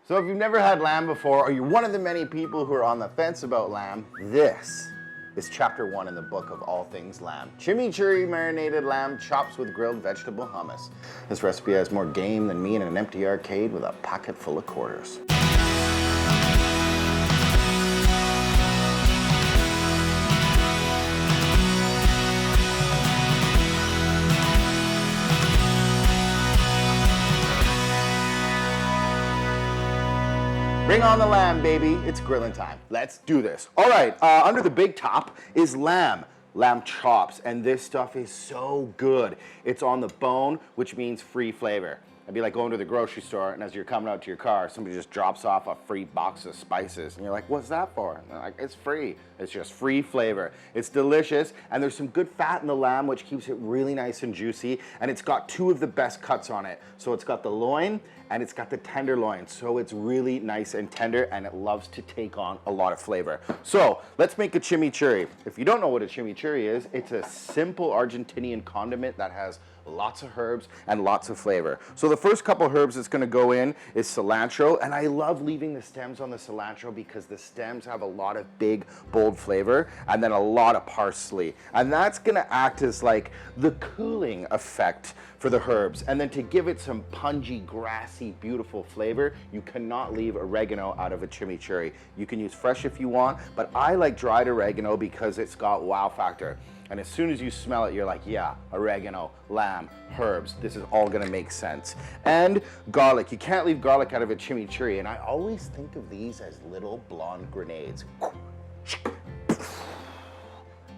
So if you've never had lamb before, or you're one of the many people who are on the fence about lamb, this is chapter 1 in the book of all things lamb. Chimichurri marinated lamb chops with grilled vegetable hummus. This recipe has more game than me in an empty arcade with a pocket full of quarters. Bring on the lamb, baby. It's grilling time. Let's do this. All right, under the big top is lamb chops, and this stuff is so good. It's on the bone, which means free flavor. It'd be like going to the grocery store, and as you're coming out to your car, somebody just drops off a free box of spices, and you're like, what's that for? And they're like, it's free. It's just free flavor. It's delicious, and there's some good fat in the lamb, which keeps it really nice and juicy, and it's got two of the best cuts on it. So it's got the loin, and it's got the tenderloin, so it's really nice and tender, and it loves to take on a lot of flavor. So let's make a chimichurri. If you don't know what a chimichurri is, it's a simple Argentinian condiment that has lots of herbs and lots of flavor. So the first couple herbs that's gonna go in is cilantro, and I love leaving the stems on the cilantro because the stems have a lot of big, bold flavor, and then a lot of parsley. And that's gonna act as like the cooling effect for the herbs. And then to give it some pungy, grassy, beautiful flavor, you cannot leave oregano out of a chimichurri. You can use fresh if you want, but I like dried oregano because it's got wow factor. And as soon as you smell it, you're like, yeah, oregano, lamb, herbs, this is all gonna make sense. And garlic, you can't leave garlic out of a chimichurri, and I always think of these as little blonde grenades.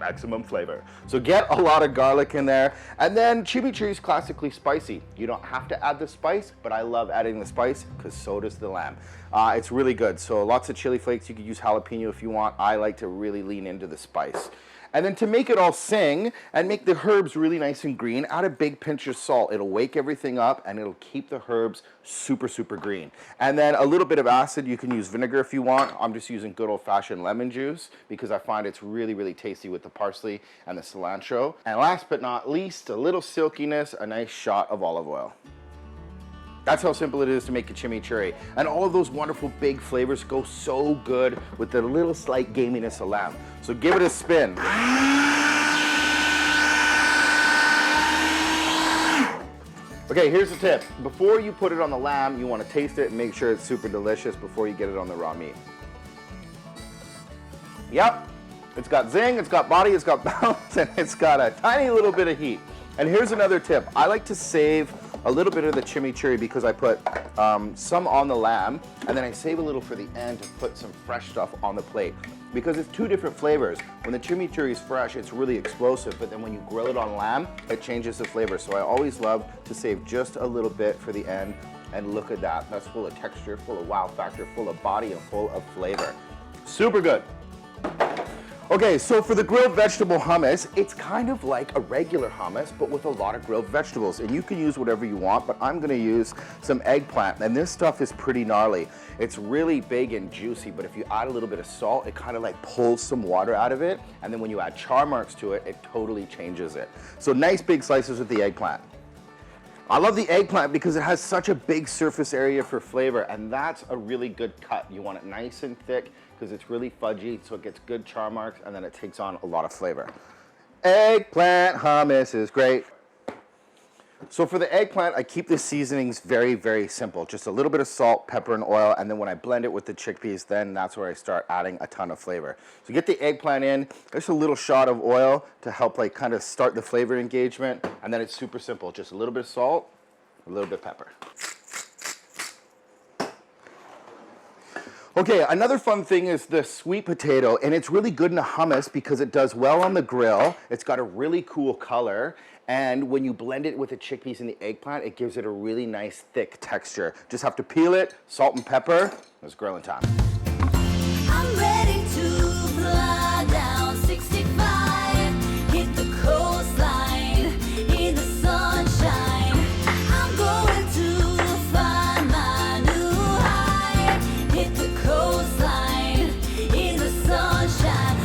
Maximum flavor. So get a lot of garlic in there. And then chimichurri is classically spicy. You don't have to add the spice, but I love adding the spice because so does the lamb. It's really good. So lots of chili flakes. You could use jalapeno if you want. I like to really lean into the spice. And then to make it all sing and make the herbs really nice and green, add a big pinch of salt. It'll wake everything up and it'll keep the herbs super, super green. And then a little bit of acid. You can use vinegar if you want. I'm just using good old-fashioned lemon juice because I find it's really, really tasty with the parsley and the cilantro. And last but not least, a little silkiness, a nice shot of olive oil. That's how simple it is to make a chimichurri. And all of those wonderful big flavors go so good with the little slight gaminess of lamb. So give it a spin. Okay, here's the tip. Before you put it on the lamb, you want to taste it and make sure it's super delicious before you get it on the raw meat. Yep, it's got zing, it's got body, it's got bounce, and it's got a tiny little bit of heat. And here's another tip. I like to save a little bit of the chimichurri because I put some on the lamb, and then I save a little for the end to put some fresh stuff on the plate. Because it's two different flavors. When the chimichurri is fresh, it's really explosive, but then when you grill it on lamb, it changes the flavor. So I always love to save just a little bit for the end, and look at that. That's full of texture, full of wow factor, full of body, and full of flavor. Super good. Okay, so for the grilled vegetable hummus, it's kind of like a regular hummus, but with a lot of grilled vegetables. And you can use whatever you want, but I'm gonna use some eggplant. And this stuff is pretty gnarly. It's really big and juicy, but if you add a little bit of salt, it kind of like pulls some water out of it. And then when you add char marks to it, it totally changes it. So nice big slices with the eggplant. I love the eggplant because it has such a big surface area for flavor, and that's a really good cut. You want it nice and thick because it's really fudgy, so it gets good char marks, and then it takes on a lot of flavor. Eggplant hummus is great. So for the eggplant, I keep the seasonings very, very simple. Just a little bit of salt, pepper, and oil, and then when I blend it with the chickpeas, then that's where I start adding a ton of flavor. So get the eggplant in, just a little shot of oil to help like kind of start the flavor engagement, and then it's super simple. Just a little bit of salt, a little bit of pepper. Okay, another fun thing is the sweet potato, and it's really good in a hummus because it does well on the grill. It's got a really cool color, and when you blend it with the chickpeas and the eggplant, it gives it a really nice thick texture. Just have to peel it, salt and pepper. It's grilling time. I'm ready to fly down 65, hit the coastline in the sunshine. I'm going to find my new high, hit the coastline in the sunshine.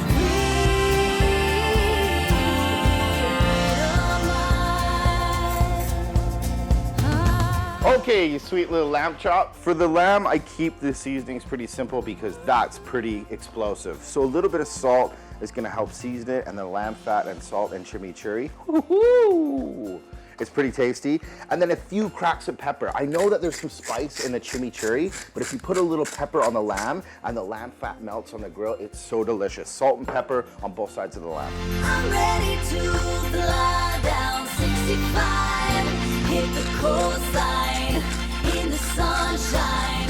Okay, Hey, you sweet little lamb chop. For the lamb, I keep the seasonings pretty simple because that's pretty explosive. So a little bit of salt is gonna help season it, and then lamb fat and salt and chimichurri. Woo-hoo! It's pretty tasty. And then a few cracks of pepper. I know that there's some spice in the chimichurri, but if you put a little pepper on the lamb and the lamb fat melts on the grill, it's so delicious. Salt and pepper on both sides of the lamb. I'm ready to fly down 65, hit the coastline in the sunshine.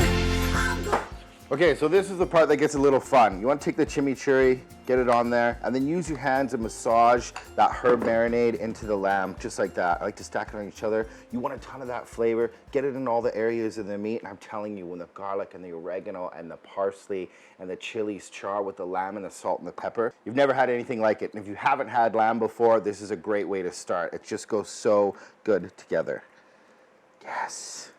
Okay, so this is the part that gets a little fun. You want to take the chimichurri, get it on there, and then use your hands and massage that herb marinade into the lamb, just like that. I like to stack it on each other. You want a ton of that flavor, get it in all the areas of the meat, and I'm telling you, when the garlic and the oregano and the parsley and the chilies char with the lamb and the salt and the pepper, you've never had anything like it. And if you haven't had lamb before, this is a great way to start. It just goes so good together. Yes.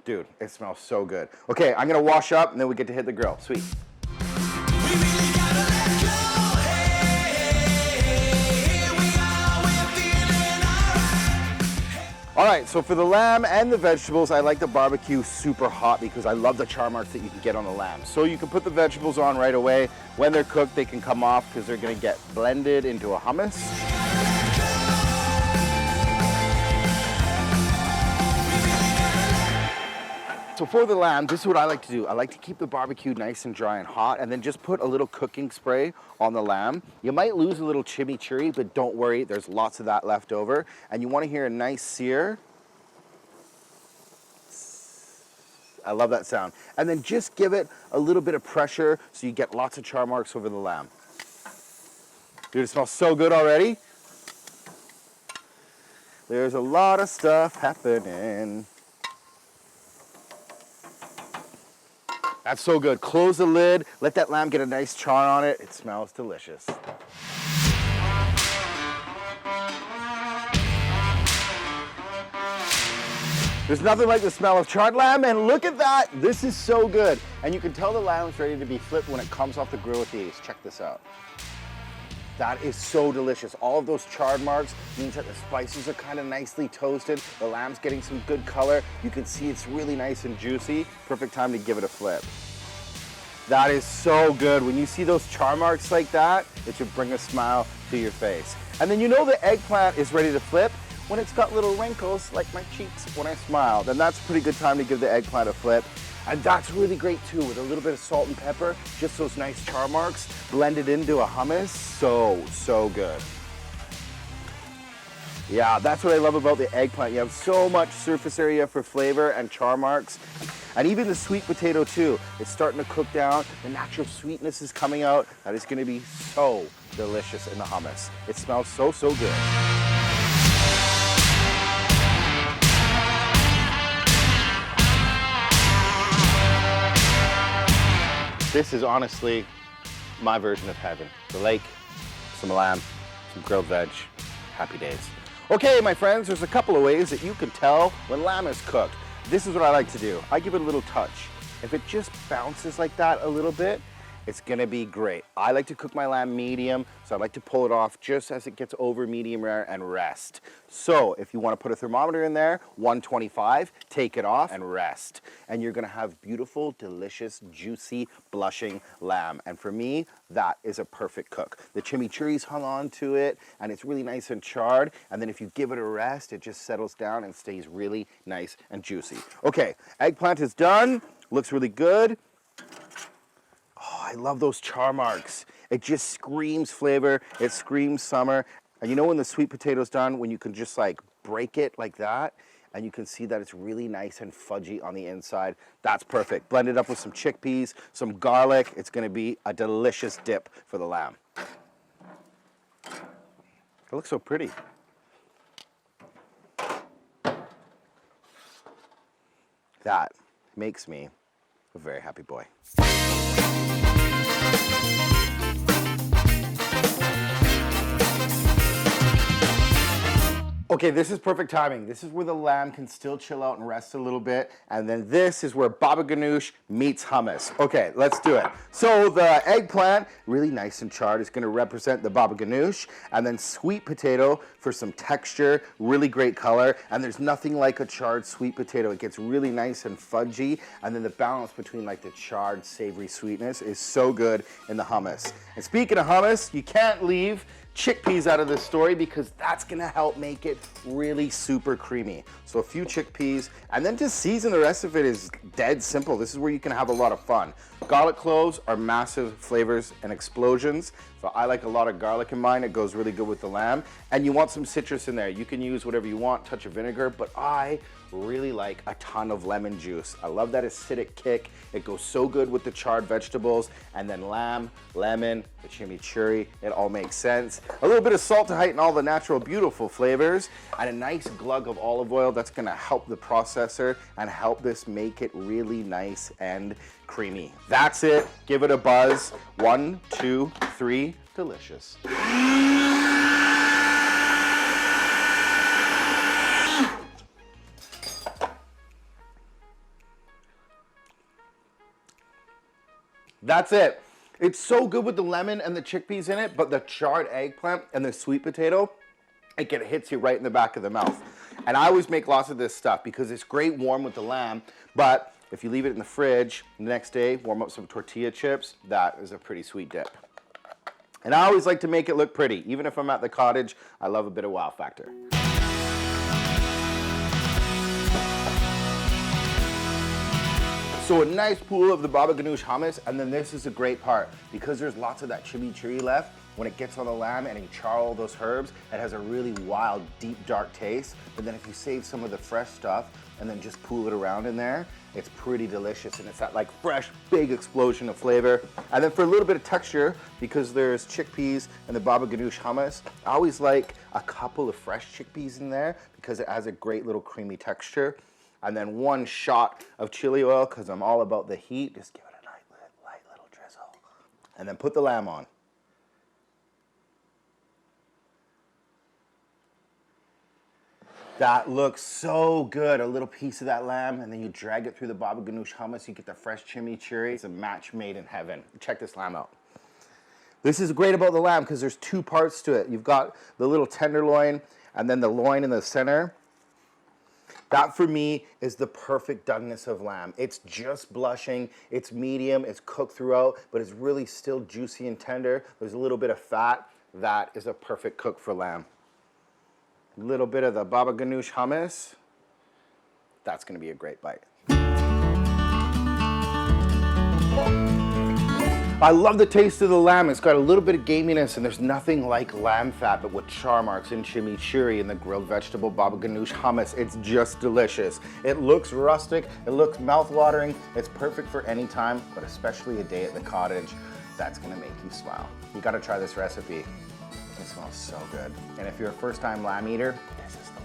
Dude, it smells so good. Okay, I'm gonna wash up and then we get to hit the grill. Sweet. All right, so for the lamb and the vegetables, I like the barbecue super hot because I love the char marks that you can get on the lamb. So you can put the vegetables on right away. When they're cooked, they can come off because they're gonna get blended into a hummus. So for the lamb, this is what I like to do. I like to keep the barbecue nice and dry and hot, and then just put a little cooking spray on the lamb. You might lose a little chimichurri, but don't worry, there's lots of that left over. And you want to hear a nice sear. I love that sound. And then just give it a little bit of pressure so you get lots of char marks over the lamb. Dude, it smells so good already. There's a lot of stuff happening. That's so good. Close the lid, let that lamb get a nice char on it. It smells delicious. There's nothing like the smell of charred lamb, and look at that. This is so good. And you can tell the lamb's ready to be flipped when it comes off the grill with these. Check this out. That is so delicious. All of those charred marks means that the spices are kind of nicely toasted. The lamb's getting some good color. You can see it's really nice and juicy. Perfect time to give it a flip. That is so good. When you see those char marks like that, it should bring a smile to your face. And then you know the eggplant is ready to flip when it's got little wrinkles like my cheeks when I smile. Then that's a pretty good time to give the eggplant a flip. And that's really great too, with a little bit of salt and pepper, just those nice char marks blended into a hummus. So good. Yeah, that's what I love about the eggplant. You have so much surface area for flavor and char marks. And even the sweet potato too. It's starting to cook down. The natural sweetness is coming out. That is gonna be so delicious in the hummus. It smells so good. This is honestly my version of heaven. The lake, some lamb, some grilled veg, happy days. Okay, my friends, there's a couple of ways that you can tell when lamb is cooked. This is what I like to do. I give it a little touch. If it just bounces like that a little bit, it's gonna be great. I like to cook my lamb medium, so I like to pull it off just as it gets over medium rare and rest. So if you wanna put a thermometer in there, 125, take it off and rest. And you're gonna have beautiful, delicious, juicy, blushing lamb. And for me, that is a perfect cook. The chimichurri's hung on to it, and it's really nice and charred. And then if you give it a rest, it just settles down and stays really nice and juicy. Okay, eggplant is done, looks really good. I love those char marks. It just screams flavor, it screams summer. And you know when the sweet potato's done, when you can just like break it like that, and you can see that it's really nice and fudgy on the inside, that's perfect. Blend it up with some chickpeas, some garlic. It's gonna be a delicious dip for the lamb. It looks so pretty. That makes me a very happy boy. Okay, this is perfect timing. This is where the lamb can still chill out and rest a little bit. And then this is where baba ganoush meets hummus. Okay, let's do it. So the eggplant, really nice and charred, is gonna represent the baba ganoush. And then sweet potato for some texture, really great color. And there's nothing like a charred sweet potato. It gets really nice and fudgy. And then the balance between like the charred savory sweetness is so good in the hummus. And speaking of hummus, you can't leave chickpeas out of this story because that's gonna help make it really super creamy. So a few chickpeas, and then just season the rest of it is dead simple. This is where you can have a lot of fun. Garlic cloves are massive flavors and explosions. So I like a lot of garlic in mine. It goes really good with the lamb. And you want some citrus in there. You can use whatever you want, touch of vinegar, but I really like a ton of lemon juice. I love that acidic kick. It goes so good with the charred vegetables, and then lamb, lemon, the chimichurri, it all makes sense. A little bit of salt to heighten all the natural, beautiful flavors, and a nice glug of olive oil that's gonna help the processor and help this make it really nice and creamy. That's it, give it a buzz. 1, 2, 3, delicious. That's it. It's so good with the lemon and the chickpeas in it, but the charred eggplant and the sweet potato, it hits you right in the back of the mouth. And I always make lots of this stuff because it's great warm with the lamb, but if you leave it in the fridge, the next day, warm up some tortilla chips, that is a pretty sweet dip. And I always like to make it look pretty. Even if I'm at the cottage, I love a bit of wow factor. So a nice pool of the baba ganoush hummus, and then this is a great part because there's lots of that chimichurri left. When it gets on the lamb and you char all those herbs, it has a really wild, deep, dark taste. But then if you save some of the fresh stuff and then just pool it around in there, it's pretty delicious, and it's that like fresh, big explosion of flavor. And then for a little bit of texture, because there's chickpeas and the baba ganoush hummus, I always like a couple of fresh chickpeas in there because it has a great little creamy texture. And then 1 shot of chili oil, because I'm all about the heat. Just give it a light little drizzle. And then put the lamb on. That looks so good. A little piece of that lamb, and then you drag it through the baba ganoush hummus. You get the fresh chimichurri. It's a match made in heaven. Check this lamb out. This is great about the lamb because there's 2 parts to it. You've got the little tenderloin, and then the loin in the center. That for me is the perfect doneness of lamb. It's just blushing, it's medium, it's cooked throughout, but it's really still juicy and tender. There's a little bit of fat. That is a perfect cook for lamb. A little bit of the baba ganoush hummus. That's gonna be a great bite. I love the taste of the lamb. It's got a little bit of gaminess, and there's nothing like lamb fat, but with char marks and chimichurri and the grilled vegetable baba ganoush hummus. It's just delicious. It looks rustic, it looks mouth-watering. It's perfect for any time, but especially a day at the cottage. That's gonna make you smile. You gotta try this recipe. It smells so good. And if you're a first-time lamb eater, this is the